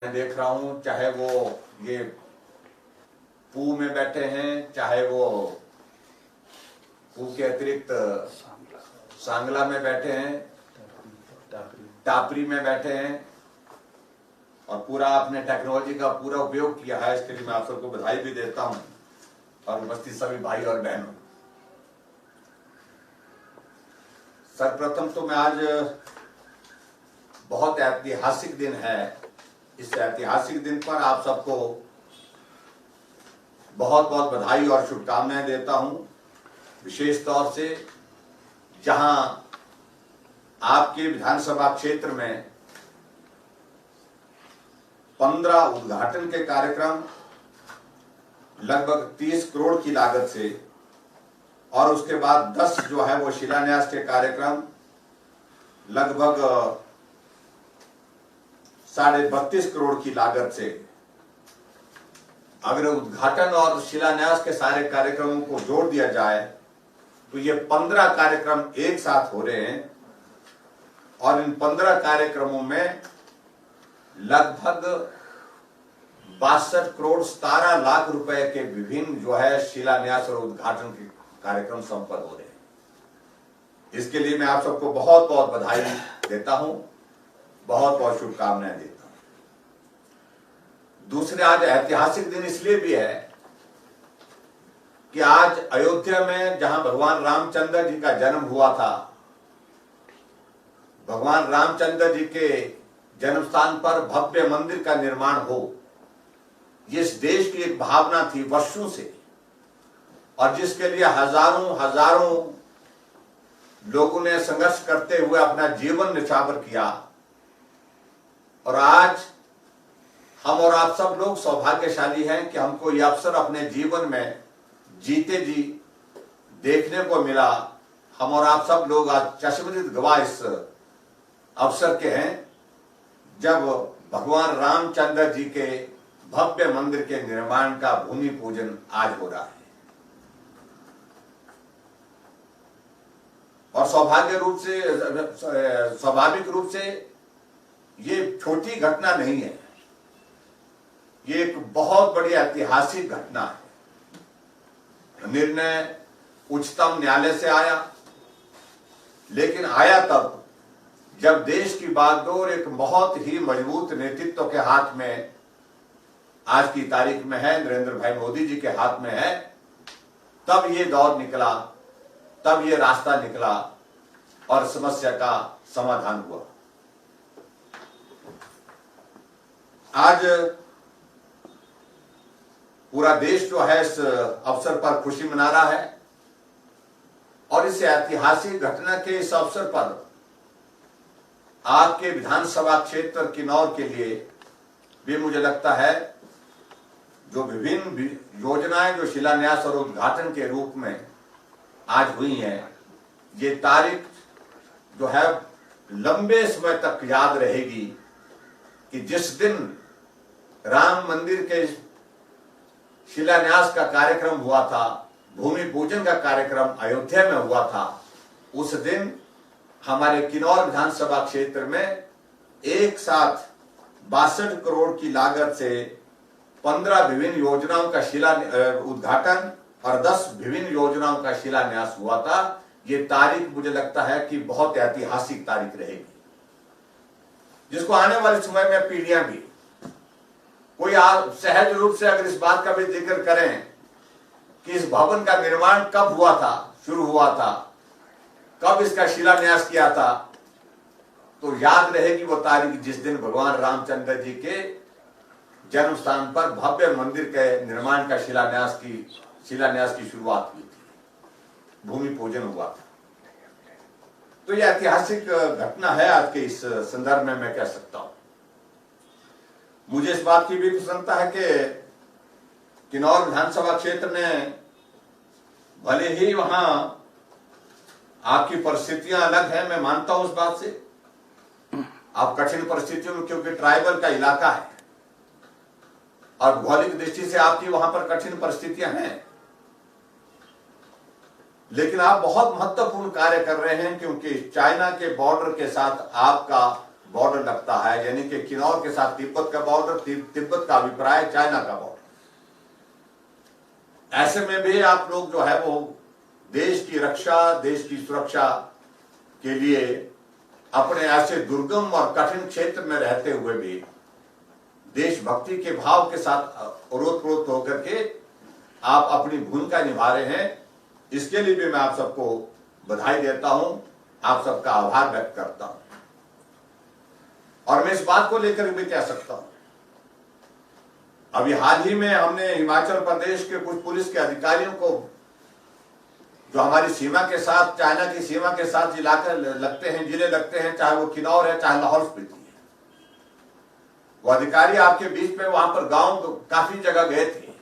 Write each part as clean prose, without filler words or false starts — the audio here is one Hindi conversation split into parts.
मैं देख रहा हूं, चाहे वो ये पू में बैठे हैं, चाहे वो पू के अतिरिक्त सांगला में बैठे हैं, टापरी में बैठे हैं और पूरा आपने टेक्नोलॉजी का पूरा उपयोग किया है। इसके लिए मैं आप सबको बधाई भी देता हूं और उपस्थित सभी भाई और बहनों। सर्वप्रथम तो मैं आज बहुत ऐतिहासिक दिन है, इस ऐतिहासिक दिन पर आप सबको बहुत बहुत बधाई और शुभकामनाएं देता हूं। विशेष तौर से जहां आपके विधानसभा क्षेत्र में 15 उद्घाटन के कार्यक्रम लगभग 30 करोड़ की लागत से और उसके बाद 10 जो है वो शिलान्यास के कार्यक्रम लगभग 32.5 करोड़ की लागत से। अगर उद्घाटन और शिलान्यास के सारे कार्यक्रमों को जोड़ दिया जाए तो ये 15 कार्यक्रम एक साथ हो रहे हैं और इन 15 कार्यक्रमों में लगभग 62 करोड़ 17 लाख रुपए के विभिन्न जो है शिलान्यास और उद्घाटन के कार्यक्रम संपन्न हो रहे हैं। इसके लिए मैं आप सबको बहुत बहुत बधाई देता हूं, बहुत बहुत शुभकामनाएं देता हूं। दूसरे, आज ऐतिहासिक दिन इसलिए भी है कि आज अयोध्या में जहां भगवान रामचंद्र जी का जन्म हुआ था, भगवान रामचंद्र जी के जन्म स्थान पर भव्य मंदिर का निर्माण हो, ये इस देश की एक भावना थी वर्षों से और जिसके लिए हजारों हजारों लोगों ने संघर्ष करते हुए अपना जीवन न्यौछावर किया। और आज हम और आप सब लोग सौभाग्यशाली हैं कि हमको यह अवसर अपने जीवन में जीते जी देखने को मिला। हम और आप सब लोग आज चश्मदीद गवाह इस अवसर के हैं जब भगवान रामचंद्र जी के भव्य मंदिर के निर्माण का भूमि पूजन आज हो रहा है। और स्वाभाविक रूप से ये छोटी घटना नहीं है, ये एक बहुत बड़ी ऐतिहासिक घटना है। निर्णय उच्चतम न्यायालय से आया, लेकिन आया तब जब देश की बागडोर एक बहुत ही मजबूत नेतृत्व के हाथ में आज की तारीख में है, नरेंद्र भाई मोदी जी के हाथ में है। तब ये दौर निकला, तब ये रास्ता निकला और समस्या का समाधान हुआ। आज पूरा देश जो है इस अवसर पर खुशी मना रहा है और इस ऐतिहासिक घटना के इस अवसर पर आपके विधानसभा क्षेत्र किन्नौर के लिए भी मुझे लगता है जो विभिन्न योजनाएं जो शिलान्यास और उद्घाटन के रूप में आज हुई हैं, ये तारीख जो है लंबे समय तक याद रहेगी कि जिस दिन राम मंदिर के शिलान्यास का कार्यक्रम हुआ था, भूमि पूजन का कार्यक्रम अयोध्या में हुआ था, उस दिन हमारे किन्नौर विधानसभा क्षेत्र में एक साथ 62 करोड़ की लागत से 15 विभिन्न योजनाओं का उद्घाटन और 10 विभिन्न योजनाओं का शिलान्यास हुआ था। ये तारीख मुझे लगता है कि बहुत ऐतिहासिक तारीख रहेगी, जिसको आने वाले समय में पीढ़ियां भी कोई सहज रूप से अगर इस बात का भी जिक्र करें कि इस भवन का निर्माण कब हुआ था, शुरू हुआ था, कब इसका शिलान्यास किया था, तो याद रहेगी वो तारीख जिस दिन भगवान रामचंद्र जी के जन्म स्थान पर भव्य मंदिर के निर्माण का शिलान्यास की शुरुआत हुई थी, भूमि पूजन हुआ था। तो यह ऐतिहासिक घटना है आज के इस संदर्भ में मैं कह सकता हूं। मुझे इस बात की भी प्रसन्नता है कि किन्नौर विधानसभा क्षेत्र ने भले ही वहां आपकी परिस्थितियां अलग हैं, मैं मानता हूं उस बात से, आप कठिन परिस्थितियों में, क्योंकि ट्राइबल का इलाका है और भौगोलिक दृष्टि से आपकी वहां पर कठिन परिस्थितियां हैं, लेकिन आप बहुत महत्वपूर्ण कार्य कर रहे हैं क्योंकि चाइना के बॉर्डर के साथ आपका बॉर्डर लगता है, यानी कि किन्नौर के साथ तिब्बत का बॉर्डर, तिब्बत का अभिप्राय चाइना का बॉर्डर। ऐसे में भी आप लोग जो है वो देश की रक्षा, देश की सुरक्षा के लिए अपने ऐसे दुर्गम और कठिन क्षेत्र में रहते हुए भी देशभक्ति के भाव के साथ ओतप्रोत होकर के आप अपनी भूमिका निभा रहे हैं। इसके लिए भी मैं आप सबको बधाई देता हूं, आप सबका आभार व्यक्त करता हूं। और मैं इस बात को लेकर भी कह सकता हूं, अभी हाल ही में हमने हिमाचल प्रदेश के कुछ पुलिस के अधिकारियों को, जो हमारी सीमा के साथ, चाइना की सीमा के साथ इलाके लगते हैं, जिले लगते हैं, चाहे वो किन्नौर है चाहे लाहौल स्पीति है, वो अधिकारी आपके बीच में वहां पर गांव काफी जगह गए थे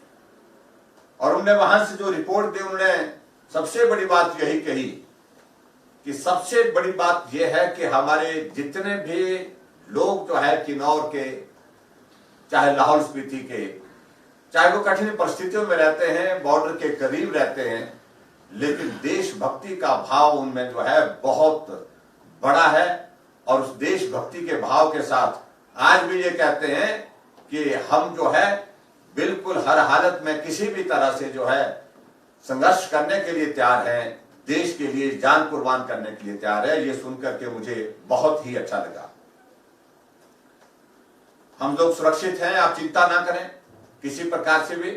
और उन्होंने वहां से जो रिपोर्ट दी, उन्होंने सबसे बड़ी बात यही कही कि सबसे बड़ी बात यह है कि हमारे जितने भी लोग जो है किन्नौर के, चाहे लाहौल स्पीति के, चाहे वो कठिन परिस्थितियों में रहते हैं, बॉर्डर के करीब रहते हैं, लेकिन देशभक्ति का भाव उनमें जो है बहुत बड़ा है। और उस देशभक्ति के भाव के साथ आज भी ये कहते हैं कि हम जो है बिल्कुल हर हालत में किसी भी तरह से जो है संघर्ष करने के लिए तैयार हैं, देश के लिए जान कुर्बान करने के लिए तैयार है। ये सुनकर के मुझे बहुत ही अच्छा लगा। हम लोग सुरक्षित हैं, आप चिंता ना करें किसी प्रकार से भी।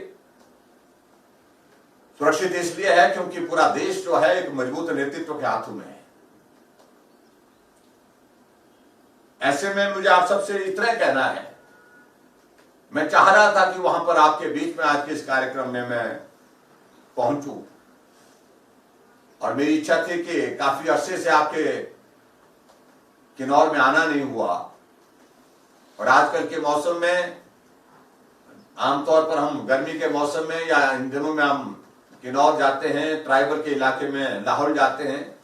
सुरक्षित इसलिए है क्योंकि पूरा देश जो है एक मजबूत नेतृत्व के हाथों में है। ऐसे में मुझे आप सबसे इतना कहना है, मैं चाह रहा था कि वहां पर आपके बीच में आज के इस कार्यक्रम में मैं पहुंचूं और मेरी इच्छा थी कि काफी अरसे से आपके किन्नौर में आना नहीं हुआ और आजकल के मौसम में आमतौर पर हम गर्मी के मौसम में या इन दिनों में हम किन्नौर जाते हैं, ट्राइबल के इलाके में लाहौल जाते हैं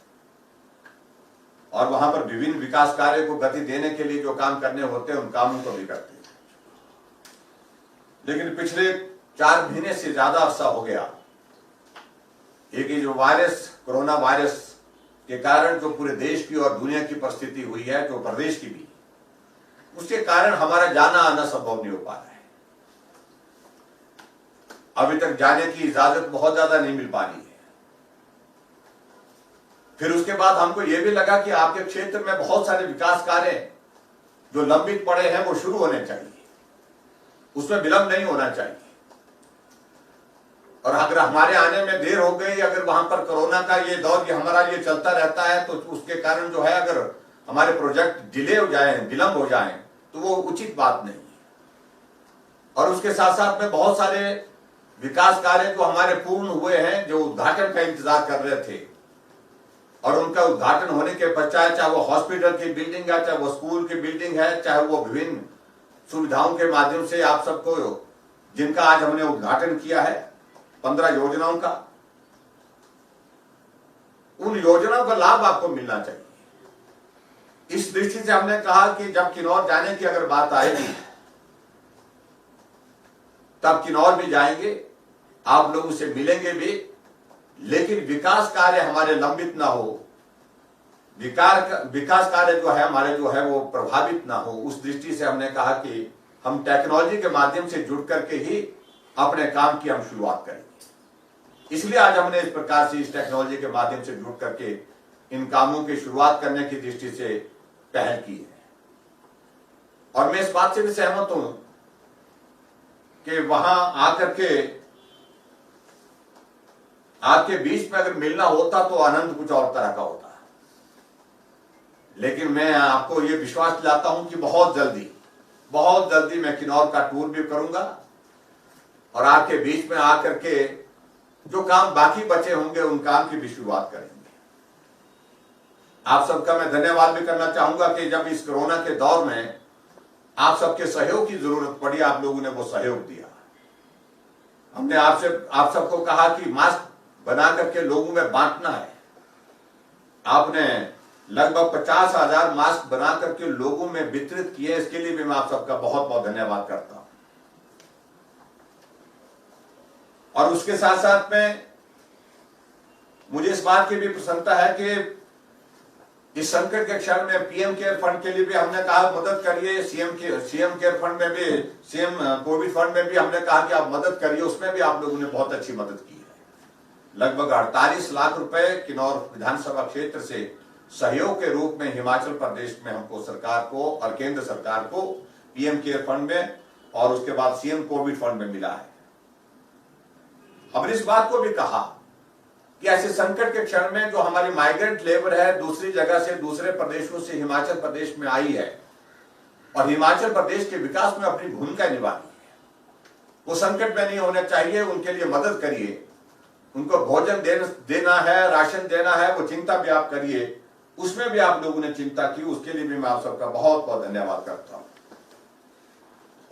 और वहां पर विभिन्न विकास कार्य को गति देने के लिए जो काम करने होते हैं उन कामों को भी करते हैं। लेकिन पिछले 4 महीने से ज्यादा अरसा हो गया, एक जो वायरस, कोरोना वायरस के कारण जो पूरे देश की और दुनिया की परिस्थिति हुई है, जो प्रदेश की भी, उसके कारण हमारा जाना आना संभव नहीं हो पा रहा है। अभी तक जाने की इजाजत बहुत ज्यादा नहीं मिल पा रही है। फिर उसके बाद हमको यह भी लगा कि आपके क्षेत्र में बहुत सारे विकास कार्य जो लंबित पड़े हैं वो शुरू होने चाहिए, उसमें विलंब नहीं होना चाहिए। और अगर हमारे आने में देर हो गई, अगर वहां पर कोरोना का ये दौर हमारा ये चलता रहता है, तो उसके कारण जो है अगर हमारे प्रोजेक्ट डिले हो जाए, विलंब हो जाए, तो वो उचित बात नहीं है। और उसके साथ साथ में बहुत सारे विकास कार्य जो हमारे पूर्ण हुए हैं, जो उद्घाटन का इंतजार कर रहे थे, और उनका उद्घाटन होने के पश्चात चाहे वो हॉस्पिटल की बिल्डिंग है, चाहे वो स्कूल की बिल्डिंग है, चाहे वो विभिन्न सुविधाओं के माध्यम से आप सबको, जिनका आज हमने उद्घाटन किया है 15 योजनाओं का, उन योजनाओं का लाभ आपको मिलना चाहिए। इस दृष्टि से हमने कहा कि जब किन्नौर जाने की अगर बात आएगी तब किन्नौर भी जाएंगे, आप लोग उससे मिलेंगे भी, लेकिन विकास कार्य हमारे लंबित ना हो, विकास कार्य जो है हमारे जो है वो प्रभावित ना हो। उस दृष्टि से हमने कहा कि हम टेक्नोलॉजी के माध्यम से जुड़ करके ही अपने काम की हम शुरुआत करेंगे। इसलिए आज हमने इस प्रकार से इस टेक्नोलॉजी के माध्यम से जुड़ करके इन कामों की शुरुआत करने की दृष्टि से पहल की है। और मैं इस बात से भी सहमत हूं कि वहां आकर के आपके बीच में अगर मिलना होता तो आनंद कुछ और तरह का होता। लेकिन मैं आपको ये विश्वास दिलाता हूं कि बहुत जल्दी मैं किन्नौर का टूर भी करूंगा और आपके बीच में आकर के जो काम बाकी बचे होंगे उन काम की भी शुरुआत करेंगे। आप सबका मैं धन्यवाद भी करना चाहूंगा कि जब इस कोरोना के दौर में आप सबके सहयोग की जरूरत पड़ी, आप लोगों ने वो सहयोग दिया। हमने आप सबको कहा कि मास्क बना करके लोगों में बांटना है। आपने लगभग 50,000 मास्क बना करके लोगों में वितरित किए, इसके लिए भी मैं आप सबका बहुत बहुत धन्यवाद करता हूं। और उसके साथ साथ में मुझे इस बात की भी प्रसन्नता है कि इस संकट के क्षण में पीएम केयर फंड के लिए भी हमने कहा मदद करिए, सीएम केयर फंड में भी, सीएम कोविड फंड में भी हमने कहा कि आप मदद करिए, उसमें भी आप लोगों ने बहुत अच्छी मदद की है। लगभग 48 लाख रुपए किन्नौर विधानसभा क्षेत्र से सहयोग के रूप में हिमाचल प्रदेश में हमको सरकार को और केंद्र सरकार को पीएम केयर फंड में और उसके बाद सीएम कोविड फंड में मिला है। हमने इस बात को भी कहा कि ऐसे संकट के क्षण में जो हमारी माइग्रेंट लेबर है दूसरी जगह से, दूसरे प्रदेशों से हिमाचल प्रदेश में आई है और हिमाचल प्रदेश के विकास में अपनी भूमिका निभानी है, वो संकट में नहीं होना चाहिए। उनके लिए मदद करिए, उनको भोजन देना है, राशन देना है, वो चिंता भी आप करिए। उसमें भी आप लोगों ने चिंता की, उसके लिए भी मैं आप सबका बहुत बहुत धन्यवाद करता हूं।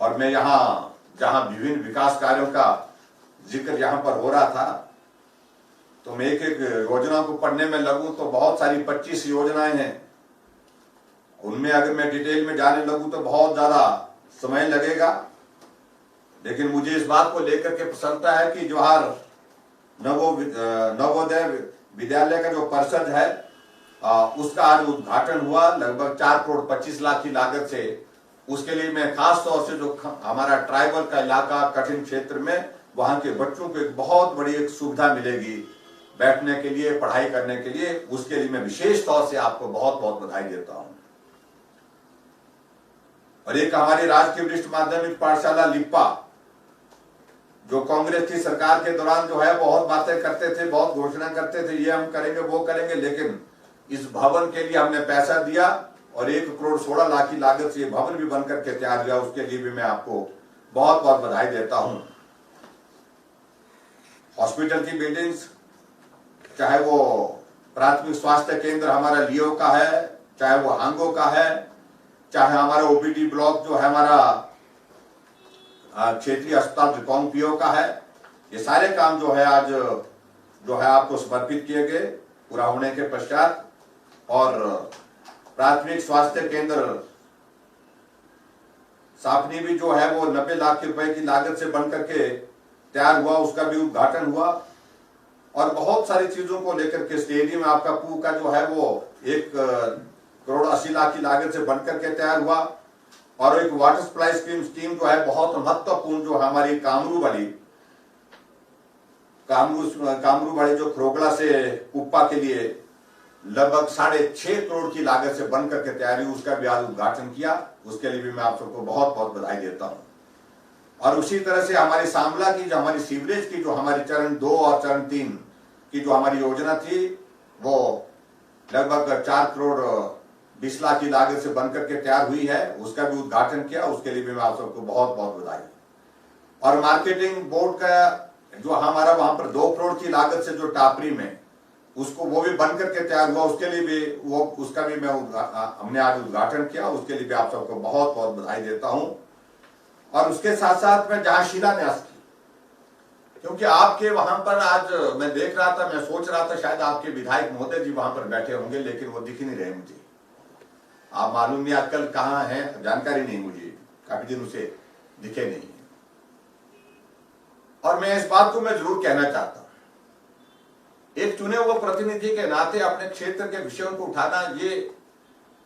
और मैं यहां जहां विभिन्न विकास कार्यों का जिक्र यहां पर हो रहा था, तो मैं एक एक योजना को पढ़ने में लगूं तो बहुत सारी 25 योजनाएं हैं। उनमें अगर मैं डिटेल में जाने लगूं तो बहुत ज्यादा समय लगेगा, लेकिन मुझे इस बात को लेकर के प्रसन्नता है कि जवाहर नवोदय विद्यालय का जो परिसर है उसका आज उद्घाटन हुआ लगभग 4 करोड़ 25 लाख की लागत से। उसके लिए मैं खास तौर से जो हमारा ट्राइबल का इलाका, कठिन क्षेत्र में, वहां के बच्चों को एक बहुत बड़ी एक सुविधा मिलेगी बैठने के लिए, पढ़ाई करने के लिए। उसके लिए मैं विशेष तौर से आपको बहुत बहुत बधाई देता हूं। और एक हमारी राजकीय वरिष्ठ माध्यमिक पाठशाला लिप्पा, जो कांग्रेस की सरकार के दौरान जो है बहुत बातें करते थे, बहुत घोषणा करते थे, ये हम करेंगे वो करेंगे, लेकिन इस भवन के लिए हमने पैसा दिया और 1 करोड़ 16 लाख की लागत से ये भवन भी बनकर के तैयार हुआ। उसके लिए भी मैं आपको बहुत बहुत बधाई देता हूं। हॉस्पिटल की बिल्डिंग्स, चाहे वो प्राथमिक स्वास्थ्य केंद्र हमारा लियो का है, चाहे वो हांगो का है, चाहे हमारा ओपीडी ब्लॉक जो है हमारा क्षेत्रीय अस्पताल रिकांगपिओ का है, ये सारे काम जो है आज जो है आपको समर्पित किए गए पूरा होने के पश्चात। और प्राथमिक स्वास्थ्य केंद्र सापनी भी जो है वो 90 लाख रुपए की लागत से बनकर के तैयार हुआ, उसका भी उद्घाटन हुआ। और बहुत सारी चीजों को लेकर के स्टेडियम आपका पू का जो है वो 1 करोड़ 80 लाख की लागत से बनकर के तैयार हुआ। और एक वाटर सप्लाई स्कीम जो है बहुत महत्वपूर्ण, जो हमारी कामरू वाली जो खरोगड़ा से कुप्पा के लिए लगभग 6.5 करोड़ की लागत से बनकर के तैयारी, उसका भी आज उद्घाटन किया। उसके लिए भी मैं आप सबको बहुत बहुत बधाई देता हूं। और उसी तरह से हमारी सांबला की जो हमारी सीवरेज की जो हमारी चरण 2 और चरण 3 की जो हमारी योजना थी, वो लगभग 4 करोड़ 20 लाख की लागत से बनकर के तैयार हुई है, उसका भी उद्घाटन किया। उसके लिए भी मैं आप सबको बहुत बहुत बधाई। और मार्केटिंग बोर्ड का जो हमारा वहां पर 2 करोड़ की लागत से जो टापरी में उसको वो भी बनकर के तैयार हुआ, उसके लिए भी उसका भी हमने आज उद्घाटन किया। उसके लिए भी आप सबको बहुत बहुत बधाई देता हूं। और उसके साथ साथ में जहां शिलान्यास की, क्योंकि आपके वहां पर आज मैं देख रहा था, मैं सोच रहा था शायद आपके विधायक महोदय जी वहां पर बैठे होंगे, लेकिन वो दिख नहीं रहे मुझे। आप मालूम नहीं आजकल कहाँ हैं, जानकारी नहीं मुझे, काफी दिनों से दिखे नहीं। और मैं इस बात को मैं जरूर कहना चाहता हूं, एक चुने हुए प्रतिनिधि के नाते अपने क्षेत्र के विषयों को उठाना ये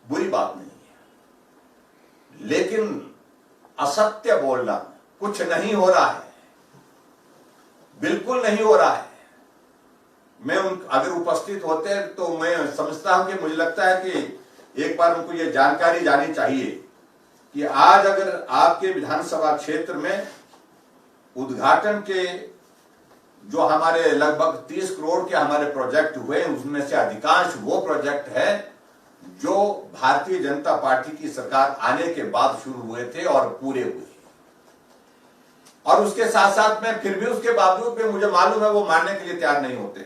बुरी बात नहीं है, लेकिन असत्य बोलना, कुछ नहीं हो रहा है, बिल्कुल नहीं हो रहा है। मैं अगर उपस्थित होते हैं तो मैं समझता हूं कि मुझे लगता है कि एक बार उनको ये जानकारी जानी चाहिए कि आज अगर आपके विधानसभा क्षेत्र में उद्घाटन के जो हमारे लगभग 30 करोड़ के हमारे प्रोजेक्ट हुए, उसमें से अधिकांश वो प्रोजेक्ट है जो भारतीय जनता पार्टी की सरकार आने के बाद शुरू हुए थे और पूरे हुए। और उसके साथ साथ में फिर भी उसके बावजूद भी मुझे मालूम है वो मानने के लिए तैयार नहीं होते।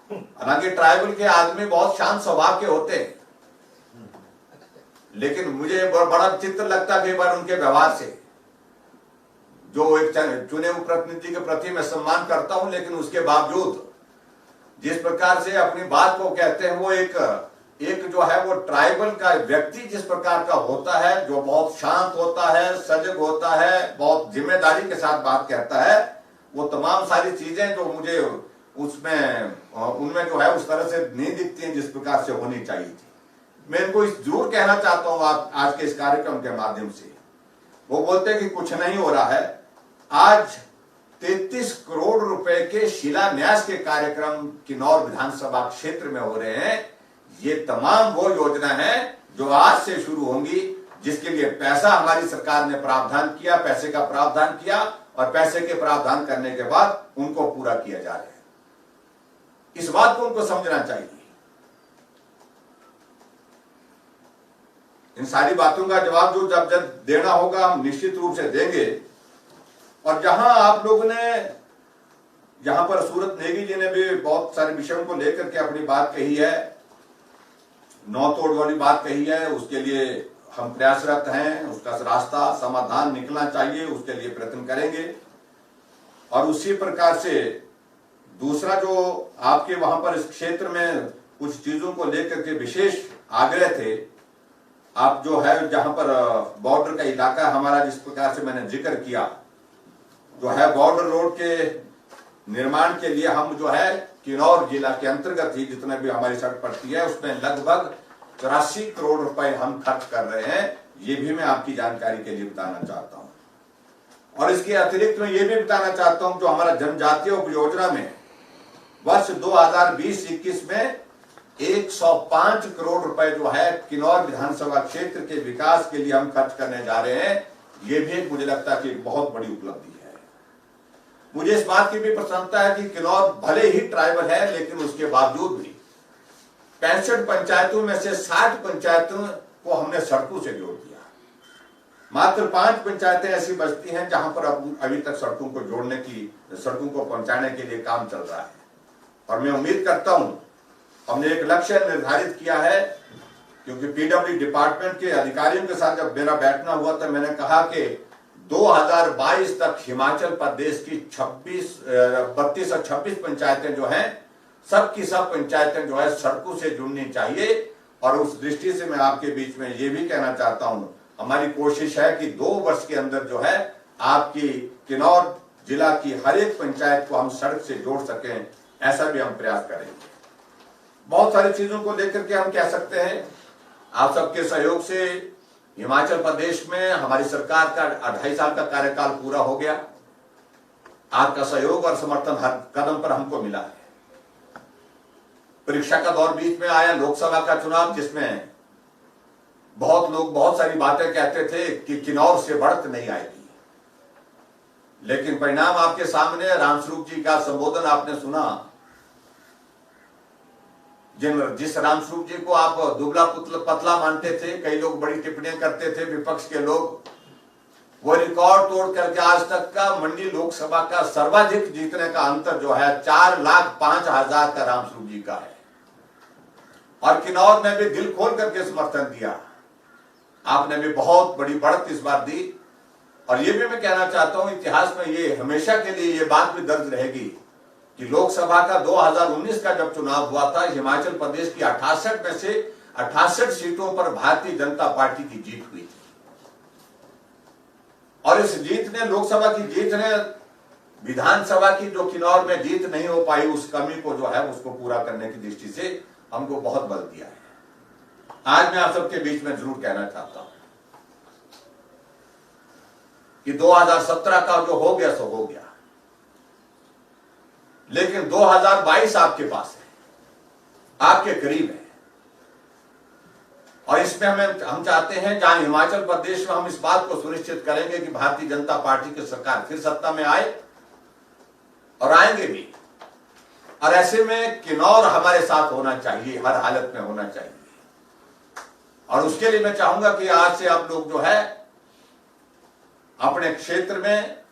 हालांकि ट्राइबल के आदमी बहुत शांत स्वभाव के होते हैं, लेकिन मुझे बड़ा चित्र लगता है कई बार उनके व्यवहार से। जो एक चुने हुए प्रतिनिधि के प्रति मैं सम्मान करता हूं, लेकिन उसके बावजूद जिस प्रकार से अपनी बात को कहते हैं, वो एक जो है वो ट्राइबल का व्यक्ति जिस प्रकार का होता है, जो बहुत शांत होता है, सजग होता है, बहुत जिम्मेदारी के साथ बात कहता है, वो तमाम सारी चीजें जो मुझे उसमें उनमें जो है उस तरह से नहीं दिखती हैं जिस प्रकार से होनी चाहिए थी। मैं इनको जरूर कहना चाहता हूं आप आज के इस कार्यक्रम के माध्यम से। वो बोलते हैं कि कुछ नहीं हो रहा है। आज 33 करोड़ रुपए के शिलान्यास के कार्यक्रम किन्नौर विधानसभा क्षेत्र में हो रहे हैं। ये तमाम वो योजना है जो आज से शुरू होंगी, जिसके लिए पैसा हमारी सरकार ने प्रावधान किया, पैसे का प्रावधान किया और पैसे के प्रावधान करने के बाद उनको पूरा किया जा रहा है। इस बात को उनको समझना चाहिए। इन सारी बातों का जवाब जो जब देना होगा हम निश्चित रूप से देंगे। और जहां आप लोगों ने, जहां पर सूरत नेगी जी ने भी बहुत सारे विषयों को लेकर के अपनी बात कही है, नौ तोड़ वाली बात कही है, उसके लिए हम प्रयासरत हैं। उसका रास्ता समाधान निकलना चाहिए, उसके लिए प्रयत्न करेंगे। और उसी प्रकार से दूसरा जो आपके वहां पर इस क्षेत्र में कुछ चीजों को लेकर के विशेष आग्रह थे, आप जो है जहां पर बॉर्डर का इलाका हमारा, जिस प्रकार से मैंने जिक्र किया, जो है बॉर्डर रोड के निर्माण के लिए हम जो है किन्नौर जिला के अंतर्गत ही जितने भी हमारी सड़क पड़ती है उसमें लगभग 84 करोड़ रुपए हम खर्च कर रहे हैं। ये भी मैं आपकी जानकारी के लिए बताना चाहता हूं। और इसके अतिरिक्त मैं ये भी बताना चाहता हूं, जो हमारा जनजातीय उपयोजना में वर्ष 2020-21 में 105 करोड़ रुपए जो है किन्नौर विधानसभा क्षेत्र के विकास के लिए हम खर्च करने जा रहे हैं। ये भी एक मुझे लगता है कि एक बहुत बड़ी उपलब्धि है। मुझे इस बात की भी प्रसन्नता है कि किन्नौर भले ही ट्राइबल है, लेकिन उसके बावजूद भी 65 पंचायतों में से 60 पंचायतों को हमने सड़कों से जोड़ दिया। मात्र 5 पंचायतें ऐसी बचती हैं जहां पर अभी तक सड़कों को जोड़ने की, सड़कों को पहुंचाने के लिए काम चल रहा है। और मैं उम्मीद करता हूं, हमने एक लक्ष्य निर्धारित किया है, क्योंकि पीडब्ल्यू डिपार्टमेंट के अधिकारियों के साथ जब मेरा बैठना हुआ तो मैंने कहा कि 2022 तक हिमाचल प्रदेश की 32 और 26 पंचायतें जो हैं, सब की सब पंचायतें जो है सड़कों से जुड़नी चाहिए। और उस दृष्टि से मैं आपके बीच में ये भी कहना चाहता हूं, हमारी कोशिश है कि 2 वर्ष के अंदर जो है आपकी किन्नौर जिला की हर एक पंचायत को हम सड़क से जोड़ सकें, ऐसा भी हम प्रयास करेंगे। बहुत सारी चीजों को लेकर के हम कह सकते हैं, आप सबके सहयोग से हिमाचल प्रदेश में हमारी सरकार का 2.5 साल का कार्यकाल पूरा हो गया। आपका सहयोग और समर्थन हर कदम पर हमको मिला है। परीक्षा का दौर बीच में आया, लोकसभा का चुनाव, जिसमें बहुत लोग बहुत सारी बातें कहते थे कि किन्नौर से बढ़त नहीं आएगी, लेकिन परिणाम आपके सामने। रामस्वरूप जी का संबोधन आपने सुना। जिस रामस्वरूप जी को आप दुबला पतला मानते थे, कई लोग बड़ी टिप्पणियां करते थे, विपक्ष के लोग, वो रिकॉर्ड तोड़ करके आज तक का मंडी लोकसभा का सर्वाधिक जीतने का अंतर जो है 4,05,000 का रामस्वरूप जी का है। और किन्नौर ने भी दिल खोल करके समर्थन दिया। आपने भी बहुत बड़ी बढ़त इस बार दी। और ये भी मैं कहना चाहता हूं, इतिहास में ये हमेशा के लिए ये बात भी दर्ज रहेगी कि लोकसभा का 2019 का जब चुनाव हुआ था, हिमाचल प्रदेश की 68 में से 68 सीटों पर भारतीय जनता पार्टी की जीत हुई थी। और इस जीत ने, लोकसभा की जीत ने विधानसभा की जो किन्नौर में जीत नहीं हो पाई, उस कमी को जो है उसको पूरा करने की दृष्टि से हमको बहुत बल दिया है। आज मैं आप सबके बीच में जरूर कहना चाहता हूं कि 2017 का जो हो गया सो हो गया, लेकिन 2022 आपके पास है, आपके करीब है। और इसमें हम चाहते हैं, जहां हिमाचल प्रदेश में हम इस बात को सुनिश्चित करेंगे कि भारतीय जनता पार्टी की सरकार फिर सत्ता में आए, और आएंगे भी। और ऐसे में किन्नौर हमारे साथ होना चाहिए, हर हालत में होना चाहिए। और उसके लिए मैं चाहूंगा कि आज से आप लोग जो है अपने क्षेत्र में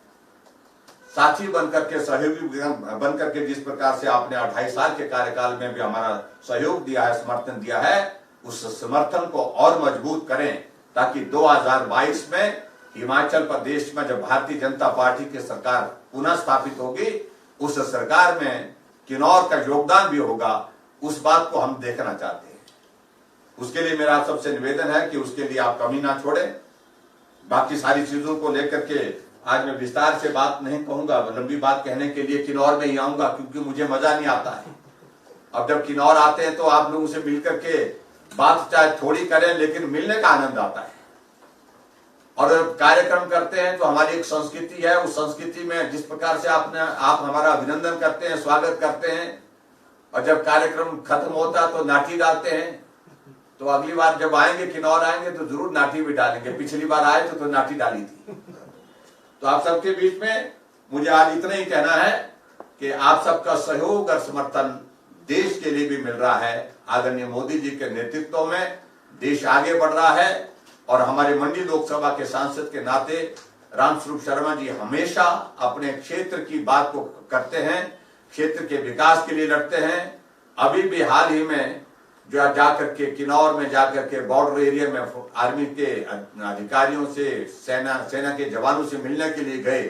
साथी बनकर के, सहयोगी बनकर के, जिस प्रकार से आपने 2.5 साल के कार्यकाल में भी हमारा सहयोग दिया है, समर्थन दिया है, उस समर्थन को और मजबूत करें, ताकि 2022 में हिमाचल प्रदेश में जब भारतीय जनता पार्टी की सरकार पुनः स्थापित होगी, उस सरकार में किन्नौर का योगदान भी होगा। उस बात को हम देखना चाहते हैं। उसके लिए मेरा आप सबसे निवेदन है कि उसके लिए आप कमी ना छोड़ें। बाकी सारी चीजों को लेकर के आज मैं विस्तार से बात नहीं कहूंगा, लंबी बात कहने के लिए किन्नौर में ही आऊंगा, क्योंकि मुझे मजा नहीं आता है। अब जब किन्नौर आते हैं तो आप लोगों से मिलकर के बात चाहे थोड़ी करें, लेकिन मिलने का आनंद आता है। और कार्यक्रम करते हैं तो हमारी एक संस्कृति है, उस संस्कृति में जिस प्रकार से आप हमारा अभिनंदन करते हैं, स्वागत करते हैं, और जब कार्यक्रम खत्म होता है तो नाटी डालते हैं। तो अगली बार जब आएंगे, किन्नौर आएंगे, तो जरूर नाटी भी डालेंगे। पिछली बार आए तो नाटी डाली थी। तो आप सबके बीच में मुझे आज इतना ही कहना है कि आप सबका सहयोग और समर्थन देश के लिए भी मिल रहा है। आदरणीय मोदी जी के नेतृत्व में देश आगे बढ़ रहा है, और हमारे मंडी लोकसभा के सांसद के नाते रामस्वरूप शर्मा जी हमेशा अपने क्षेत्र की बात को करते हैं, क्षेत्र के विकास के लिए लड़ते हैं। अभी भी हाल ही में जो जाकर के किन्नौर में जाकर के बॉर्डर एरिया में आर्मी के अधिकारियों से, सेना के जवानों से मिलने के लिए गए,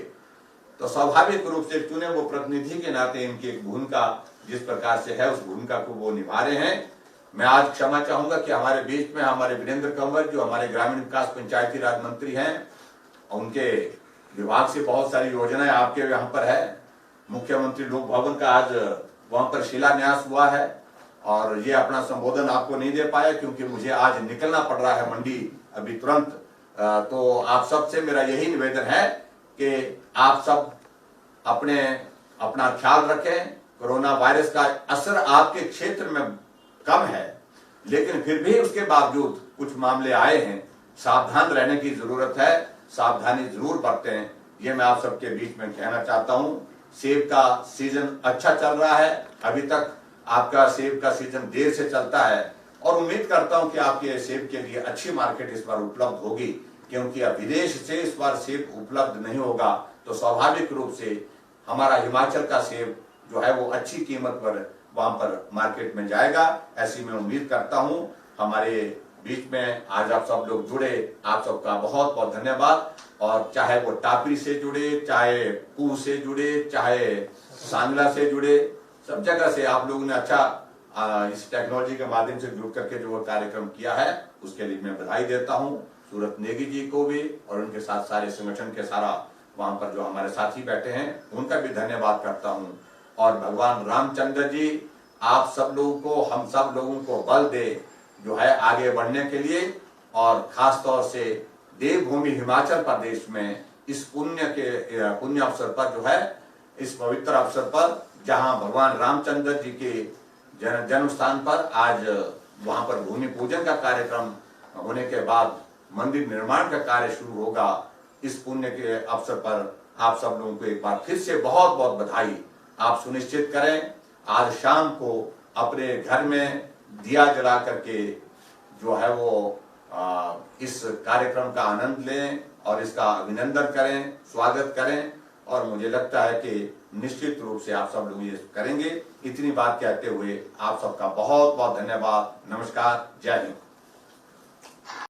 तो स्वाभाविक रूप से चुने वो प्रतिनिधि के नाते इनकी एक भूमिका जिस प्रकार से है, उस भूमिका को वो निभा रहे हैं। मैं आज क्षमा चाहूंगा कि हमारे बीच में हमारे वीरेंद्र कंवर जो हमारे ग्रामीण विकास पंचायती राज मंत्री हैं, उनके विभाग से बहुत सारी योजनाएं आपके यहाँ पर है। मुख्यमंत्री लोक भवन का आज वहां पर शिलान्यास हुआ है, और ये अपना संबोधन आपको नहीं दे पाया क्योंकि मुझे आज निकलना पड़ रहा है मंडी अभी तुरंत। तो आप सबसे मेरा यही निवेदन है कि आप सब अपना ख्याल रखें। कोरोना वायरस का असर आपके क्षेत्र में कम है, लेकिन फिर भी उसके बावजूद कुछ मामले आए हैं। सावधान रहने की जरूरत है, सावधानी जरूर बरतें, ये मैं आप सबके बीच में कहना चाहता हूं। सेब का सीजन अच्छा चल रहा है, अभी तक आपका सेब का सीजन देर से चलता है, और उम्मीद करता हूं कि आपके सेब के लिए अच्छी मार्केट इस बार उपलब्ध होगी, क्योंकि अब विदेश से इस बार सेब उपलब्ध नहीं होगा, तो स्वाभाविक रूप से हमारा हिमाचल का सेब जो है वो अच्छी कीमत पर वहां पर मार्केट में जाएगा, ऐसी मैं उम्मीद करता हूं। हमारे बीच में आज आप सब लोग जुड़े, आप सबका बहुत बहुत धन्यवाद। और चाहे वो टापरी से जुड़े, चाहे पूह से जुड़े, चाहे सांगला से जुड़े, सब जगह से आप लोगों ने अच्छा इस टेक्नोलॉजी के माध्यम से जुड़ करके जो कार्यक्रम किया है, उसके लिए मैं बधाई देता हूं। सूरत नेगी जी को भी और उनके साथ सारे संगठन के सारा वहां पर जो हमारे साथी बैठे हैं, उनका भी धन्यवाद करता हूं। और भगवान रामचंद्र जी आप सब लोगों को, हम सब लोगों को बल दे जो है आगे बढ़ने के लिए, और खास तौर से देवभूमि हिमाचल प्रदेश में इस पुण्य अवसर पर जो है, इस पवित्र अवसर पर जहां भगवान रामचंद्र जी के जन्म स्थान पर आज वहां पर भूमि पूजन का कार्यक्रम होने के बाद मंदिर निर्माण का कार्य शुरू होगा। इस पुण्य के अवसर पर आप सब लोगों को एक बार फिर से बहुत बहुत बधाई। आप सुनिश्चित करें आज शाम को अपने घर में दिया जला करके जो है वो इस कार्यक्रम का आनंद लें और इसका अभिनंदन करें, स्वागत करें, और मुझे लगता है कि निश्चित रूप से आप सब लोग ये करेंगे। इतनी बात कहते हुए आप सबका बहुत बहुत धन्यवाद। नमस्कार, जय हिंद।